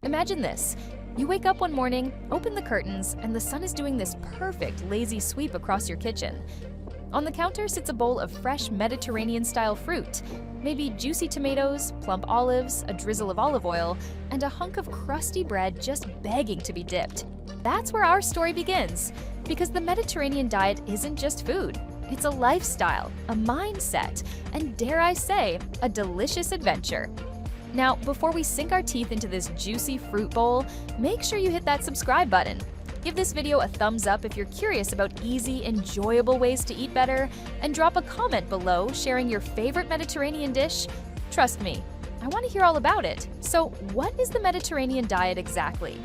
Imagine this. You wake up one morning, open the curtains, and the sun is doing this perfect lazy sweep across your kitchen. On the counter sits a bowl of fresh Mediterranean-style fruit, maybe juicy tomatoes, plump olives, a drizzle of olive oil, and a hunk of crusty bread just begging to be dipped. That's where our story begins, because the Mediterranean diet isn't just food. It's a lifestyle, a mindset, and dare I say, a delicious adventure. Now, before we sink our teeth into this juicy fruit bowl, make sure you hit that subscribe button. Give this video a thumbs up if you're curious about easy, enjoyable ways to eat better, and drop a comment below sharing your favorite Mediterranean dish. Trust me, I want to hear all about it. So, what is the Mediterranean diet exactly?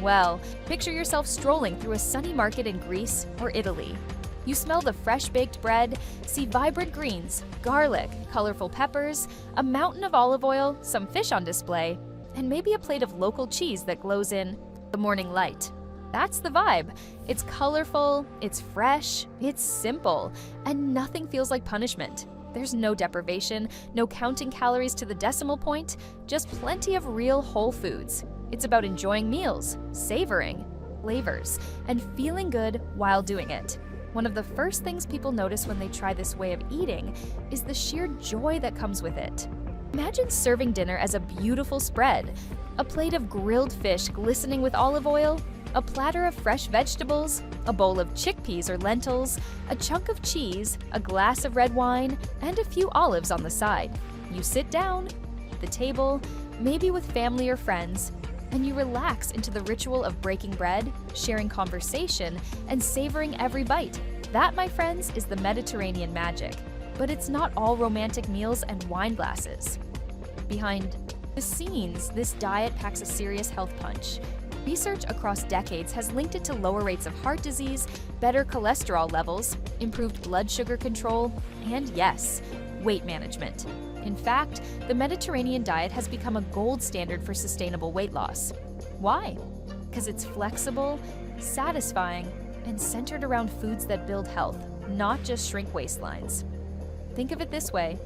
Well, picture yourself strolling through a sunny market in Greece or Italy. You smell the fresh-baked bread, see vibrant greens, garlic, colorful peppers, a mountain of olive oil, some fish on display, and maybe a plate of local cheese that glows in the morning light. That's the vibe. It's colorful, it's fresh, it's simple, and nothing feels like punishment. There's no deprivation, no counting calories to the decimal point, just plenty of real whole foods. It's about enjoying meals, savoring flavors, and feeling good while doing it. One of the first things people notice when they try this way of eating is the sheer joy that comes with it. Imagine serving dinner as a beautiful spread, a plate of grilled fish glistening with olive oil, a platter of fresh vegetables, a bowl of chickpeas or lentils, a chunk of cheese, a glass of red wine, and a few olives on the side. You sit down at the table, maybe with family or friends, and you relax into the ritual of breaking bread, sharing conversation, and savoring every bite. That, my friends, is the Mediterranean magic. But it's not all romantic meals and wine glasses. Behind the scenes, this diet packs a serious health punch. Research across decades has linked it to lower rates of heart disease, better cholesterol levels, improved blood sugar control, and yes, weight management. In fact, the Mediterranean diet has become a gold standard for sustainable weight loss. Why? Because it's flexible, satisfying, and centered around foods that build health, not just shrink waistlines. Think of it this way.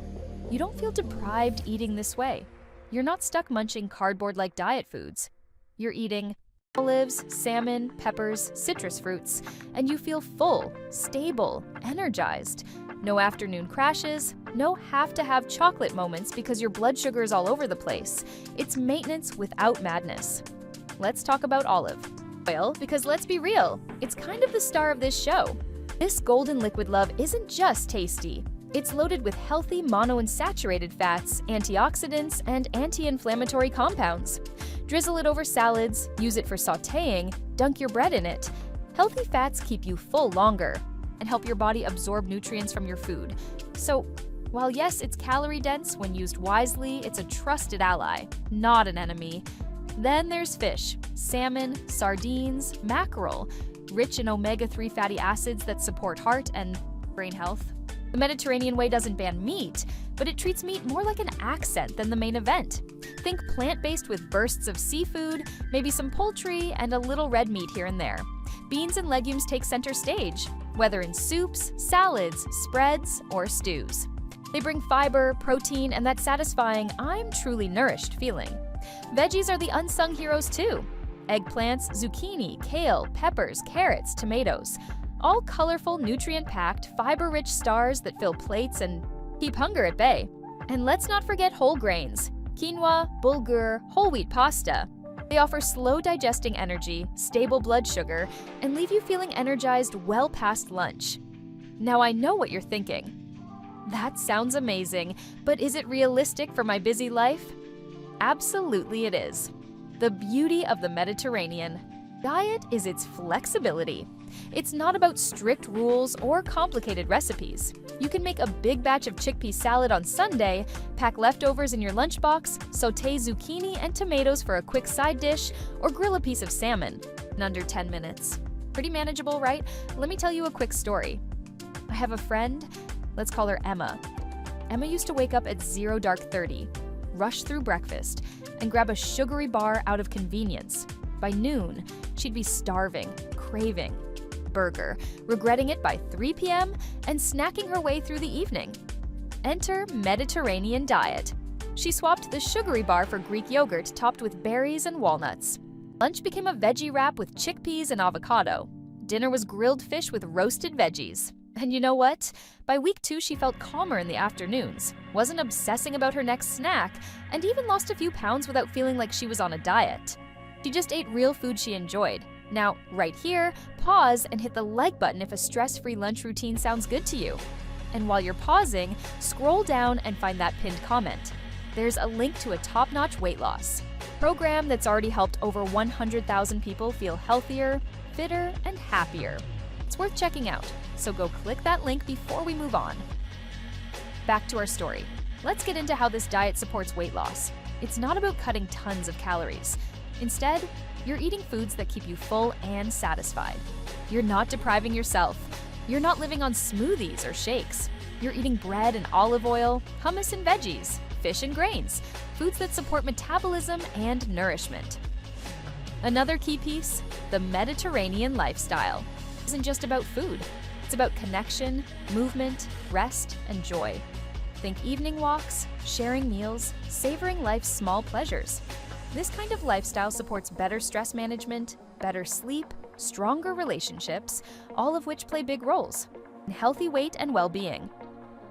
You don't feel deprived eating this way. You're not stuck munching cardboard-like diet foods. You're eating olives, salmon, peppers, citrus fruits, and you feel full, stable, energized. No afternoon crashes, no have-to-have chocolate moments because your blood sugar is all over the place. It's maintenance without madness. Let's talk about olive oil, because let's be real, it's kind of the star of this show. This golden liquid love isn't just tasty. It's loaded with healthy monounsaturated fats, antioxidants, and anti-inflammatory compounds. Drizzle it over salads, use it for sautéing, dunk your bread in it. Healthy fats keep you full longer and help your body absorb nutrients from your food. So, while yes, it's calorie-dense, when used wisely, it's a trusted ally, not an enemy. Then there's fish, salmon, sardines, mackerel, rich in omega-3 fatty acids that support heart and brain health. The Mediterranean way doesn't ban meat, but it treats meat more like an accent than the main event. Think plant-based with bursts of seafood, maybe some poultry, and a little red meat here and there. Beans and legumes take center stage, whether in soups, salads, spreads, or stews. They bring fiber, protein, and that satisfying "I'm truly nourished" feeling. Veggies are the unsung heroes too. Eggplants, zucchini, kale, peppers, carrots, tomatoes. All colorful, nutrient-packed, fiber-rich stars that fill plates and keep hunger at bay. And let's not forget whole grains. Quinoa, bulgur, whole wheat pasta. They offer slow-digesting energy, stable blood sugar, and leave you feeling energized well past lunch. Now I know what you're thinking. That sounds amazing, but is it realistic for my busy life? Absolutely it is. The beauty of the Mediterranean diet is its flexibility. It's not about strict rules or complicated recipes. You can make a big batch of chickpea salad on Sunday, pack leftovers in your lunchbox, sauté zucchini and tomatoes for a quick side dish, or grill a piece of salmon in under 10 minutes. Pretty manageable, right? Let me tell you a quick story. I have a friend, let's call her Emma. Emma used to wake up at 30, rush through breakfast, and grab a sugary bar out of convenience. By noon, she'd be starving, craving burger, regretting it by 3 p.m., and snacking her way through the evening. Enter Mediterranean diet. She swapped the sugary bar for Greek yogurt topped with berries and walnuts. Lunch became a veggie wrap with chickpeas and avocado. Dinner was grilled fish with roasted veggies. And you know what? By week 2, she felt calmer in the afternoons, wasn't obsessing about her next snack, and even lost a few pounds without feeling like she was on a diet. She just ate real food she enjoyed. Now, right here, pause and hit the like button if a stress-free lunch routine sounds good to you. And while you're pausing, scroll down and find that pinned comment. There's a link to a top-notch weight loss program that's already helped over 100,000 people feel healthier, fitter, and happier. It's worth checking out, so go click that link before we move on. Back to our story. Let's get into how this diet supports weight loss. It's not about cutting tons of calories. Instead, you're eating foods that keep you full and satisfied. You're not depriving yourself. You're not living on smoothies or shakes. You're eating bread and olive oil, hummus and veggies, fish and grains, foods that support metabolism and nourishment. Another key piece, the Mediterranean lifestyle, isn't just about food. It's about connection, movement, rest, and joy. Think evening walks, sharing meals, savoring life's small pleasures. This kind of lifestyle supports better stress management, better sleep, stronger relationships, all of which play big roles in healthy weight and well-being.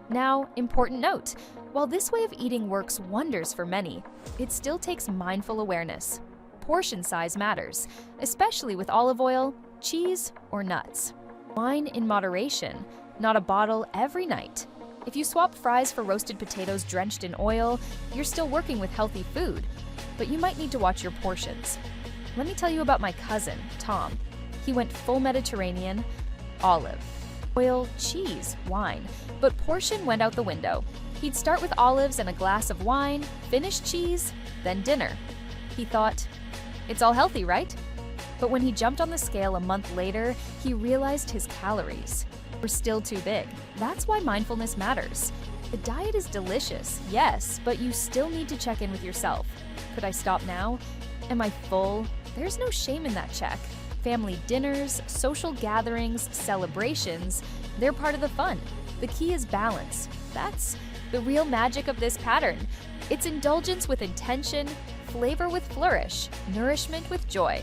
Now, important note, while this way of eating works wonders for many, it still takes mindful awareness. Portion size matters, especially with olive oil, cheese, or nuts. Wine in moderation, not a bottle every night. If you swap fries for roasted potatoes drenched in oil, you're still working with healthy food, but you might need to watch your portions. Let me tell you about my cousin, Tom. He went full Mediterranean, olive, oil, cheese, wine, but portion went out the window. He'd start with olives and a glass of wine, finish cheese, then dinner. He thought, it's all healthy, right? But when he jumped on the scale a month later, he realized his calories were still too big. That's why mindfulness matters. The diet is delicious, yes, but you still need to check in with yourself. Could I stop now? Am I full? There's no shame in that check. Family dinners, social gatherings, celebrations, they're part of the fun. The key is balance. That's the real magic of this pattern. It's indulgence with intention, flavor with flourish, nourishment with joy.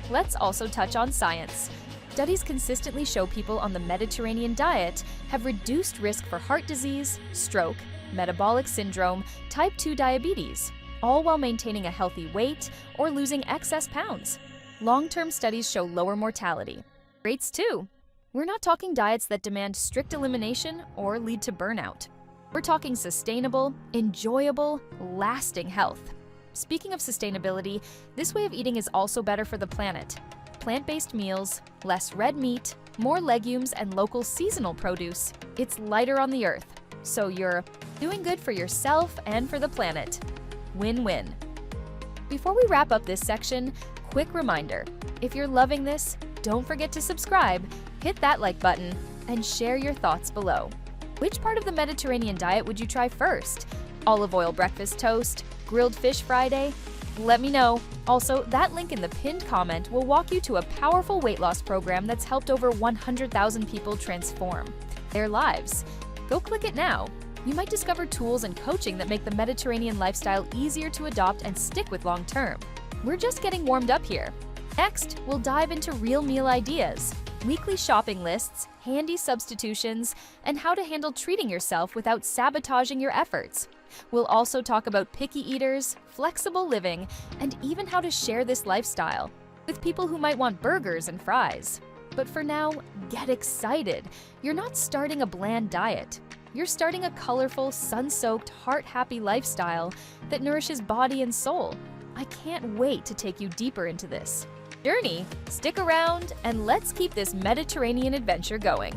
Let's also touch on science. Studies consistently show people on the Mediterranean diet have reduced risk for heart disease, stroke, metabolic syndrome, type 2 diabetes, all while maintaining a healthy weight or losing excess pounds. Long-term studies show lower mortality rates too. We're not talking diets that demand strict elimination or lead to burnout. We're talking sustainable, enjoyable, lasting health. Speaking of sustainability, this way of eating is also better for the planet. Plant-based meals, less red meat, more legumes, and local seasonal produce. It's lighter on the earth, so you're doing good for yourself and for the planet. Win-win. Before we wrap up this section, quick reminder, if you're loving this, don't forget to subscribe, hit that like button, and share your thoughts below. Which part of the Mediterranean diet would you try first? Olive oil breakfast toast? Grilled fish Friday? Let me know. Also, that link in the pinned comment will walk you to a powerful weight loss program that's helped over 100,000 people transform their lives. Go click it now. You might discover tools and coaching that make the Mediterranean lifestyle easier to adopt and stick with long term. We're just getting warmed up here. Next, we'll dive into real meal ideas, weekly shopping lists, handy substitutions, and how to handle treating yourself without sabotaging your efforts. We'll also talk about picky eaters, flexible living, and even how to share this lifestyle with people who might want burgers and fries. But for now, get excited. You're not starting a bland diet. You're starting a colorful, sun-soaked, heart-happy lifestyle that nourishes body and soul. I can't wait to take you deeper into this journey. Stick around and let's keep this Mediterranean adventure going.